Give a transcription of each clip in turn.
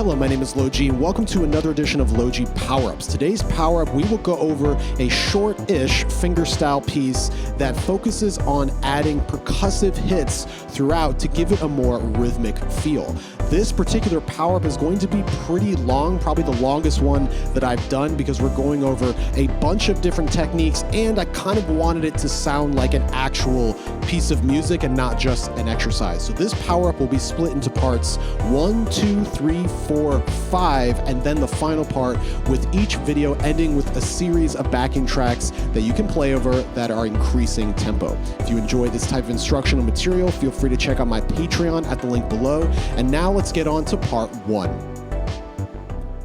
Hello, my name is LoG, and welcome to another edition of LoG Power-Ups. Today's Power-Up, we will go over a short-ish fingerstyle piece that focuses on adding percussive hits throughout to give it a more rhythmic feel. This particular Power-Up is going to be pretty long, probably the longest one that I've done because we're going over a bunch of different techniques, and I kind of wanted it to sound like an actual piece of music and not just an exercise. So this Power-Up will be split into parts 1, 2, 3, 4, 5, and then the final part with each video ending with a series of backing tracks that you can play over that are increasing tempo. If you enjoy this type of instructional material, feel free to check out my Patreon at the link below. And now let's get on to part 1.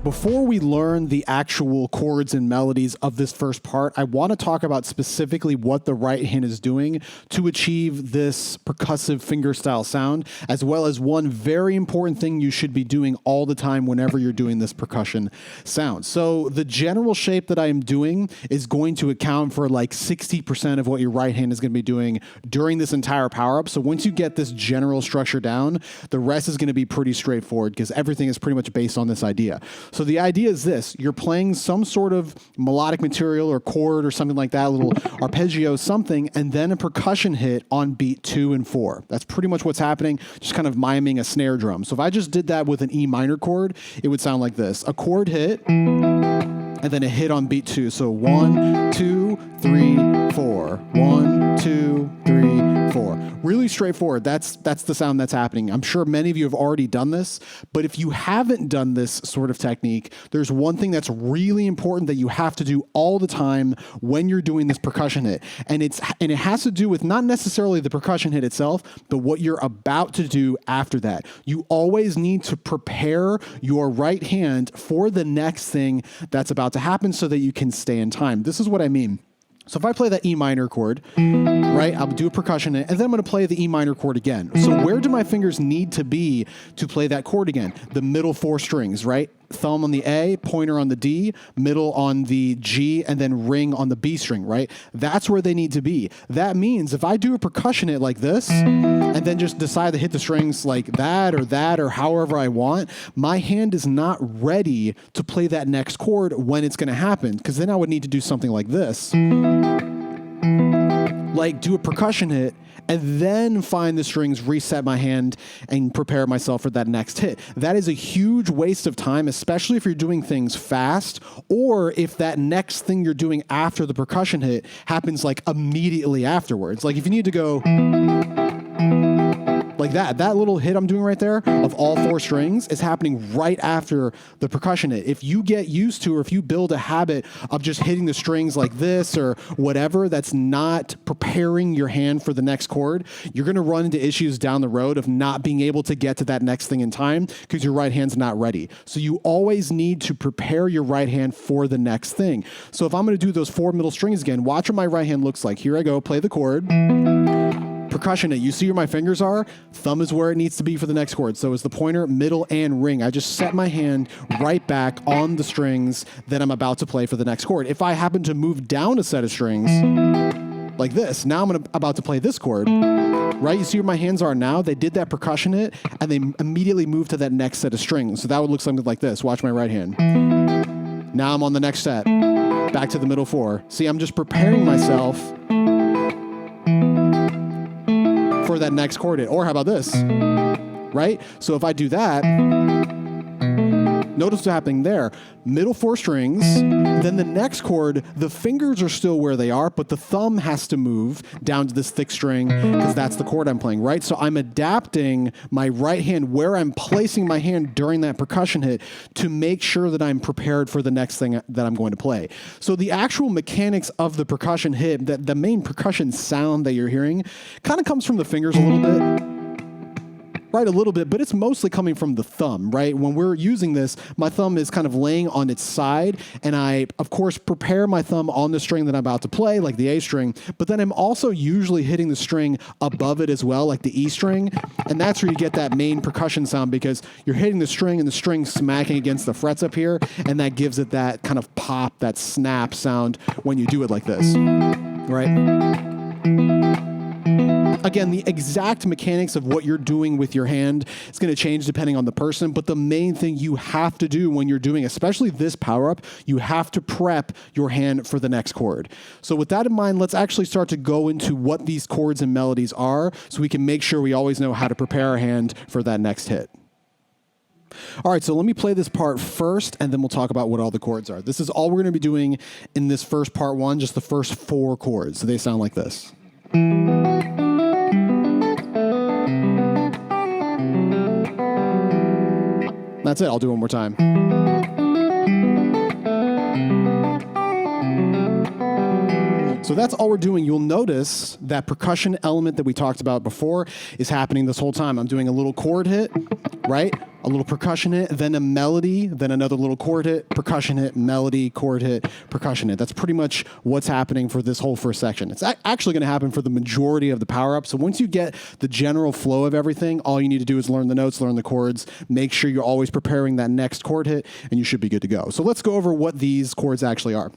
Before we learn the actual chords and melodies of this first part, I want to talk about specifically what the right hand is doing to achieve this percussive fingerstyle sound, as well as one very important thing you should be doing all the time whenever you're doing this percussion sound. So the general shape that I am doing is going to account for like 60% of what your right hand is going to be doing during this entire power-up. So once you get this general structure down, the rest is going to be pretty straightforward because everything is pretty much based on this idea. So the idea is this: you're playing some sort of melodic material or chord or something like that, a little arpeggio, something, and then a percussion hit on beat 2 and 4. That's pretty much what's happening, just kind of miming a snare drum. So if I just did that with an E minor chord, it would sound like this: a chord hit, and then a hit on beat 2. So 1, 2, 3, 4. 1, 2, 3, 4. Really straightforward. That's the sound that's happening. I'm sure many of you have already done this, but if you haven't done this sort of technique, there's one thing that's really important that you have to do all the time when you're doing this percussion hit. And it has to do with not necessarily the percussion hit itself, but what you're about to do after that. You always need to prepare your right hand for the next thing that's about to happen so that you can stay in time. This is what I mean. So if I play that E minor chord, right, I'll do a percussion, and then I'm going to play the E minor chord again. So where do my fingers need to be to play that chord again? The middle 4 strings, right? Thumb on the A, pointer on the D, middle on the G, and then ring on the B string, right? That's where they need to be. That means if I do a percussion hit like this, and then just decide to hit the strings like that or however I want, my hand is not ready to play that next chord when it's going to happen, because then I would need to do something like this. Like do a percussion hit, and then find the strings, reset my hand, and prepare myself for that next hit. That is a huge waste of time, especially if you're doing things fast, or if that next thing you're doing after the percussion hit happens like immediately afterwards. Like if you need to go like that little hit I'm doing right there of all 4 strings is happening right after the percussion hit. If you get used to, or if you build a habit of just hitting the strings like this or whatever, that's not preparing your hand for the next chord, you're going to run into issues down the road of not being able to get to that next thing in time because your right hand's not ready. So you always need to prepare your right hand for the next thing. So if I'm going to do those 4 middle strings again, watch what my right hand looks like. Here I go, play the chord. Percussion hit. You see where my fingers are? Thumb is where it needs to be for the next chord. So it's the pointer, middle, and ring. I just set my hand right back on the strings that I'm about to play for the next chord. If I happen to move down a set of strings like this, now I'm about to play this chord, right? You see where my hands are now? They did that percussion hit, and they immediately moved to that next set of strings. So that would look something like this. Watch my right hand. Now I'm on the next set. Back to the middle 4. See, I'm just preparing myself for that next chord hit. Or how about this, right? So if I do that, notice what's happening there. Middle 4 strings, then the next chord, the fingers are still where they are, but the thumb has to move down to this thick string because that's the chord I'm playing, right? So I'm adapting my right hand where I'm placing my hand during that percussion hit to make sure that I'm prepared for the next thing that I'm going to play. So the actual mechanics of the percussion hit, the main percussion sound that you're hearing, kind of comes from the fingers a little bit. Right, a little bit, but it's mostly coming from the thumb, right? When we're using this, my thumb is kind of laying on its side, and I, of course, prepare my thumb on the string that I'm about to play, like the A string, but then I'm also usually hitting the string above it as well, like the E string, and that's where you get that main percussion sound because you're hitting the string and the string smacking against the frets up here, and that gives it that kind of pop, that snap sound when you do it like this, right? Again, the exact mechanics of what you're doing with your hand is going to change depending on the person, but the main thing you have to do when you're doing, especially this power up, you have to prep your hand for the next chord. So with that in mind, let's actually start to go into what these chords and melodies are so we can make sure we always know how to prepare our hand for that next hit. All right, so let me play this part first, and then we'll talk about what all the chords are. This is all we're going to be doing in this first part one, just the first 4 chords. So they sound like this. That's it. I'll do it one more time. So that's all we're doing. You'll notice that percussion element that we talked about before is happening this whole time. I'm doing a little chord hit, right? A little percussion hit, then a melody, then another little chord hit, percussion hit, melody, chord hit, percussion hit. That's pretty much what's happening for this whole first section. It's actually going to happen for the majority of the power-up. So once you get the general flow of everything, all you need to do is learn the notes, learn the chords, make sure you're always preparing that next chord hit, and you should be good to go. So let's go over what these chords actually are.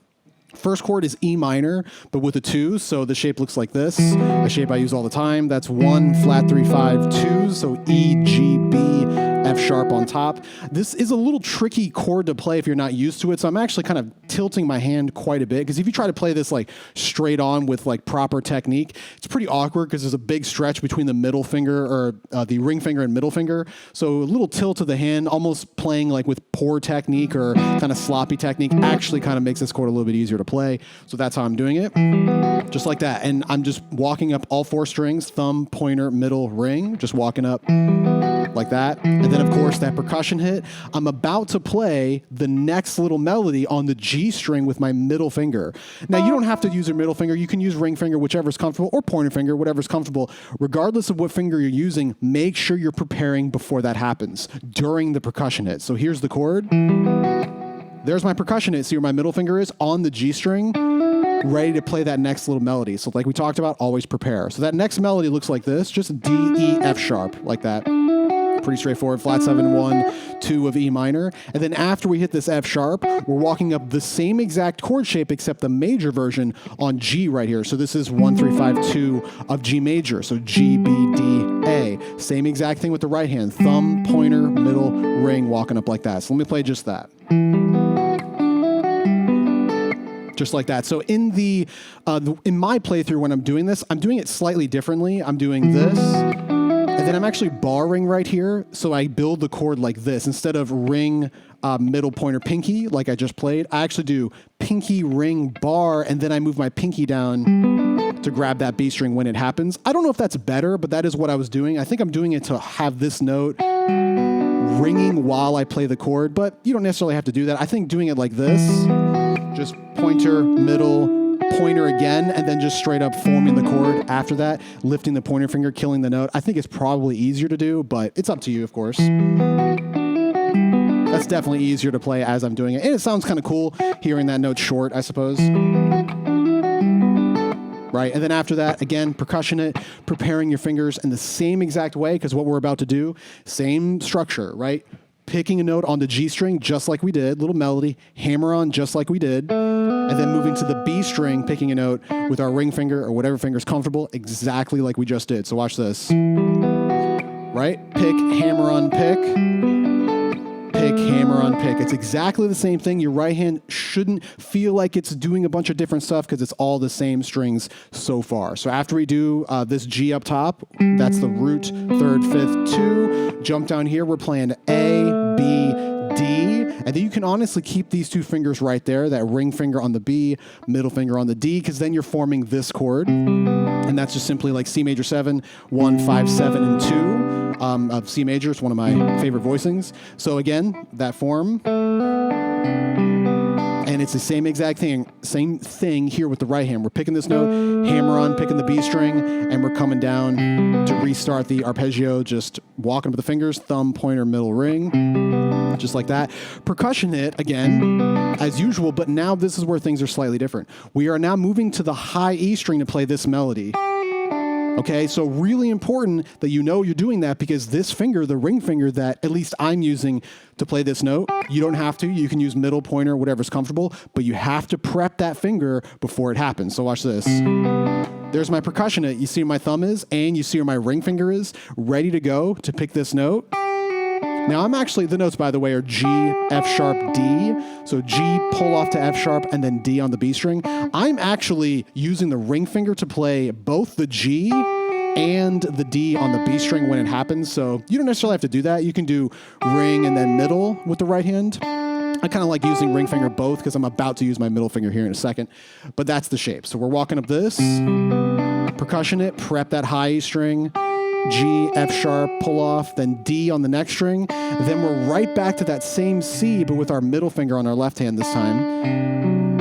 First chord is E minor, but with a 2, so the shape looks like this, a shape I use all the time. That's 1, flat 3, 5, 2, so E, G, B, F sharp on top. This is a little tricky chord to play if you're not used to it, so I'm actually kind of tilting my hand quite a bit, because if you try to play this like straight on with like proper technique, it's pretty awkward because there's a big stretch between the middle finger, or the ring finger and middle finger, so a little tilt of the hand, almost playing like with poor technique or kind of sloppy technique, actually kind of makes this chord a little bit easier to play. So that's how I'm doing it, just like that. And I'm just walking up all 4 strings, thumb, pointer, middle, ring, just walking up like that. And then of course that percussion hit, I'm about to play the next little melody on the G string with my middle finger. Now you don't have to use your middle finger, you can use ring finger, whichever's comfortable, or pointer finger, whatever's comfortable. Regardless of what finger you're using, make sure you're preparing before that happens, during the percussion hit. So here's the chord. There's my percussion hit. See where my middle finger is? On the G string, ready to play that next little melody. So like we talked about, always prepare. So that next melody looks like this, just D, E, F sharp, like that. Pretty straightforward, flat 7, 1, 2 of E minor. And then after we hit this F sharp, we're walking up the same exact chord shape except the major version on G right here. So this is 1, 3, 5, 2 of G major. So G, B, D, A. Same exact thing with the right hand. Thumb, pointer, middle, ring, walking up like that. So let me play just that. Just like that. So in in my playthrough when I'm doing this, I'm doing it slightly differently. I'm doing this, and then I'm actually barring right here. So I build the chord like this. Instead of ring, middle, pointer, pinky, like I just played, I actually do pinky, ring, bar, and then I move my pinky down to grab that B string when it happens. I don't know if that's better, but that is what I was doing. I think I'm doing it to have this note ringing while I play the chord, but you don't necessarily have to do that. I think doing it like this, just pointer, middle, pointer again, and then just straight up forming the chord after that, lifting the pointer finger, killing the note. I think it's probably easier to do, but it's up to you, of course. That's definitely easier to play as I'm doing it. And it sounds kind of cool hearing that note short, I suppose. Right, and then after that, again, percussion it, preparing your fingers in the same exact way, because what we're about to do, same structure, right? Picking a note on the G string, just like we did, little melody, hammer on just like we did, and then moving to the B string, picking a note with our ring finger or whatever finger's comfortable, exactly like we just did. So watch this. Right? Pick, hammer on, pick, hammer on, pick. It's exactly the same thing. Your right hand shouldn't feel like it's doing a bunch of different stuff because it's all the same strings so far. So after we do this G up top, that's the root, 3rd, 5th, 2. Jump down here, we're playing A, B, D, and then you can honestly keep these 2 fingers right there, that ring finger on the B, middle finger on the D, because then you're forming this chord, and that's just simply like C major 7, 1, 5, 7, and 2 of C major. It's one of my favorite voicings. So again, that form, and it's the same exact thing, here with the right hand. We're picking this note, hammer on, picking the B string, and we're coming down to restart the arpeggio, just walking with the fingers, thumb, pointer, middle, ring, just like that. Percussion hit, again, as usual, but now this is where things are slightly different. We are now moving to the high E string to play this melody. Okay, so really important that you know you're doing that, because this finger, the ring finger that at least I'm using to play this note, you don't have to. You can use middle, pointer, whatever's comfortable, but you have to prep that finger before it happens. So watch this. there's my percussion hit. You see where my thumb is, and you see where my ring finger is, ready to go to pick this note. Now I'm actually, the notes by the way are G, F sharp, D. So G, pull off to F sharp, and then D on the B string. I'm actually using the ring finger to play both the G and the D on the B string when it happens. So you don't necessarily have to do that. You can do ring and then middle with the right hand. I kind of like using ring finger both because I'm about to use my middle finger here in a second. But that's the shape. So we're walking up this, percussion hit, prep that high E string, G, F sharp, pull off, then D on the next string. Then we're right back to that same C, but with our middle finger on our left hand this time.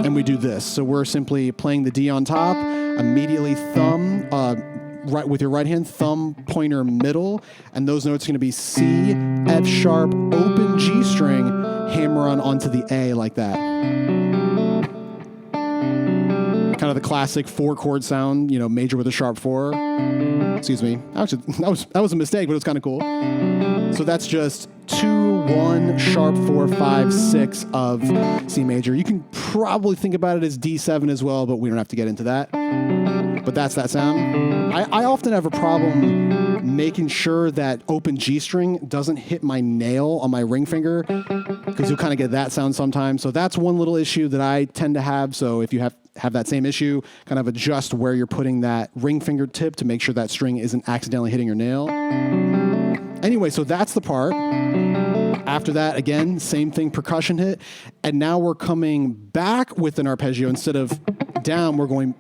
And we do this. So we're simply playing the D on top, immediately thumb, right with your right hand, thumb, pointer, middle, and those notes are going to be C, F sharp, open G string, hammer on onto the A like that. Kind of the classic 4-chord sound, you know, major with a sharp 4. Excuse me. Actually, that was a mistake, but it was kind of cool. So that's just 2, 1, sharp 4, 5, 6 of C major. You can probably think about it as D7 as well, but we don't have to get into that. But that's that sound. I often have a problem making sure that open G string doesn't hit my nail on my ring finger, because you'll kind of get that sound sometimes. So that's one little issue that I tend to have. So if you have that same issue, kind of adjust where you're putting that ring finger tip to make sure that string isn't accidentally hitting your nail. Anyway, so that's the part. After that, again, same thing, percussion hit. And now we're coming back with an arpeggio. Instead of down, we're going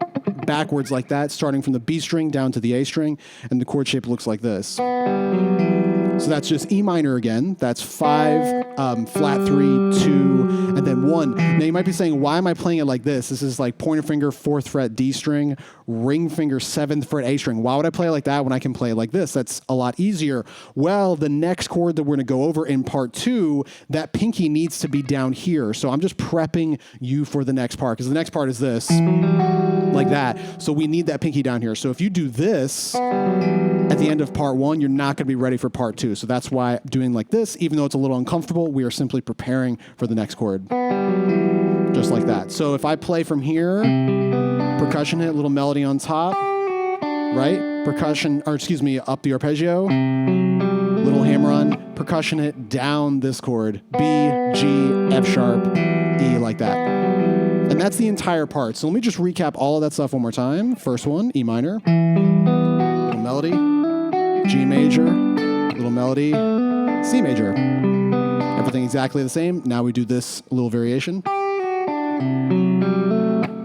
backwards like that, starting from the B string down to the A string, and the chord shape looks like this. So that's just E minor again. That's 5, flat 3, 2, and then 1. Now you might be saying, why am I playing it like this? This is like pointer finger, 4th fret D string, ring finger, 7th fret A string. Why would I play it like that when I can play it like this? That's a lot easier. Well, the next chord that we're going to go over in part 2, that pinky needs to be down here. So I'm just prepping you for the next part, because the next part is this, like that. So we need that pinky down here. So if you do this at the end of part 1, you're not going to be ready for part 2. So that's why doing like this, even though it's a little uncomfortable, we are simply preparing for the next chord. Just like that. So if I play from here, percussion hit, little melody on top, right? Percussion, or excuse me, up the arpeggio, little hammer on, percussion hit, down this chord, B, G, F sharp, E, like that. And that's the entire part. So let me just recap all of that stuff one more time. First one, E minor, little melody, G major, little melody, C major. Everything exactly the same. Now we do this little variation.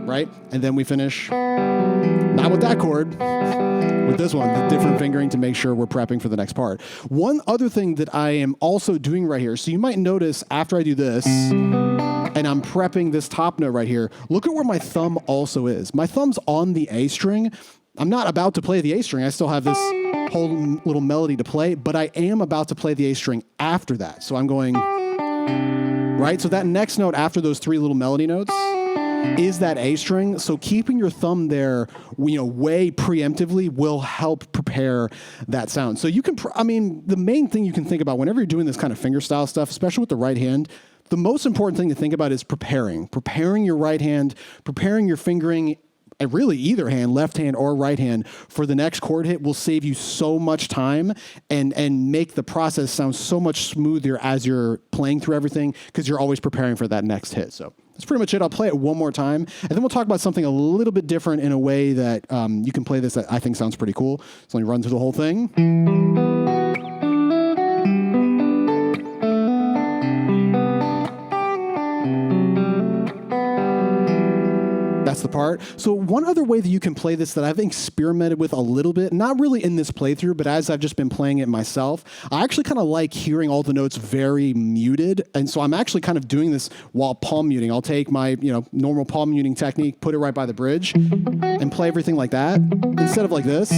Right? And then we finish, not with that chord, with this one, the different fingering to make sure we're prepping for the next part. One other thing that I am also doing right here, so you might notice after I do this, and I'm prepping this top note right here, look at where my thumb also is. My thumb's on the A string. I'm not about to play the A string. I still have this whole little melody to play, but I am about to play the A string after that. So I'm going, right? So that next note after those 3 little melody notes is that A string. So keeping your thumb there, you know, way preemptively will help prepare that sound. So you can, the main thing you can think about whenever you're doing this kind of fingerstyle stuff, especially with the right hand, the most important thing to think about is preparing your right hand, preparing your fingering, and really either hand, left hand or right hand, for the next chord hit will save you so much time and make the process sound so much smoother as you're playing through everything, because you're always preparing for that next hit. So that's pretty much it. I'll play it one more time, and then we'll talk about something a little bit different in a way that you can play this that I think sounds pretty cool. So let me run through the whole thing. That's the part. So one other way that you can play this that I've experimented with a little bit, not really in this playthrough, but as I've just been playing it myself, I actually kind of like hearing all the notes very muted. And so I'm actually kind of doing this while palm muting. I'll take my, normal palm muting technique, put it right by the bridge, and play everything like that. Instead of like this,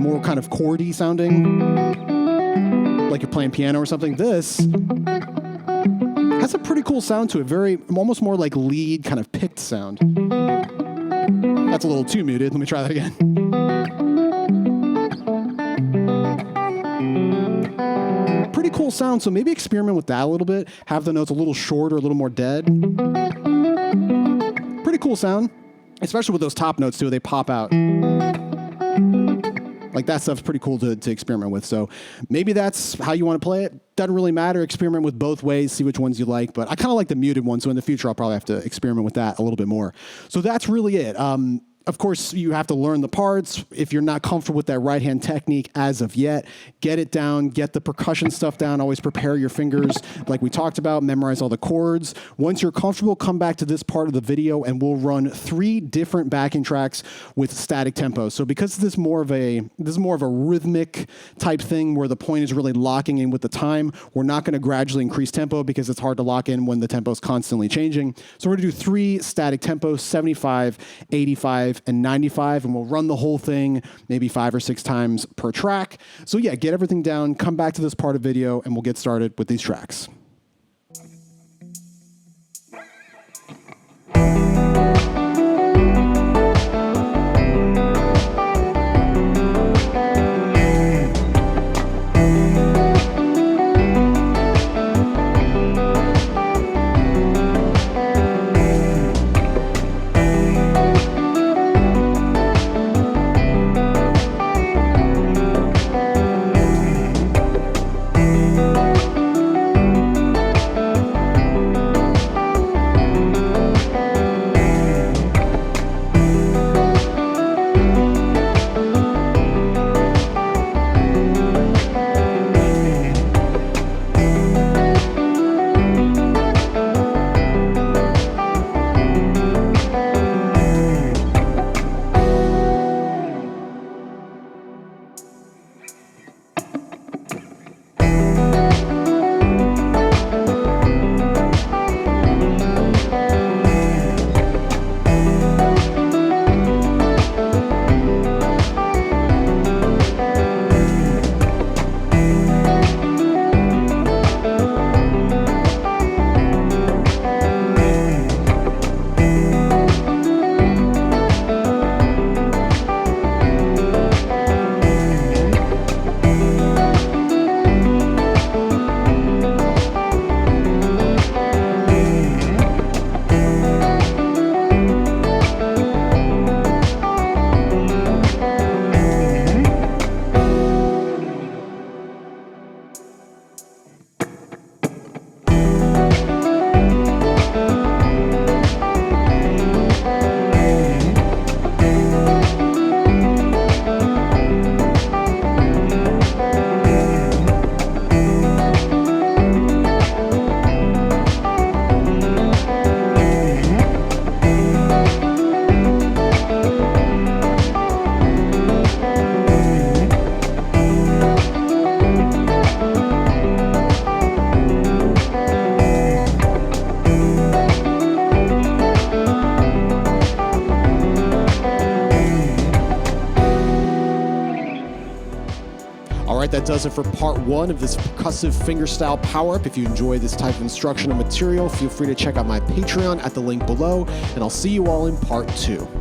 more kind of chordy sounding, like you're playing piano or something. This has a pretty cool sound to it, almost more like lead kind of picked sound. That's a little too muted. Let me try that again. Pretty cool sound, so maybe experiment with that a little bit. Have the notes a little shorter, a little more dead. Pretty cool sound. especially with those top notes too, they pop out. Like that stuff's pretty cool to experiment with. So maybe that's how you want to play it. Doesn't really matter. Experiment with both ways, see which ones you like. But I kind of like the muted one. So in the future, I'll probably have to experiment with that a little bit more. So that's really it. Of course, you have to learn the parts. If you're not comfortable with that right-hand technique as of yet, get it down, get the percussion stuff down. Always prepare your fingers like we talked about, memorize all the chords. Once you're comfortable, come back to this part of the video and we'll run 3 different backing tracks with static tempo. So because this is more of a rhythmic type thing where the point is really locking in with the time, we're not going to gradually increase tempo because it's hard to lock in when the tempo is constantly changing. So we're going to do 3 static tempos, 75, 85, and 95, and we'll run the whole thing maybe 5 or 6 times per track. So yeah, get everything down, come back to this part of the video, and we'll get started with these tracks. That does it for part 1 of this percussive fingerstyle power-up. If you enjoy this type of instructional material, feel free to check out my Patreon at the link below, and I'll see you all in part 2.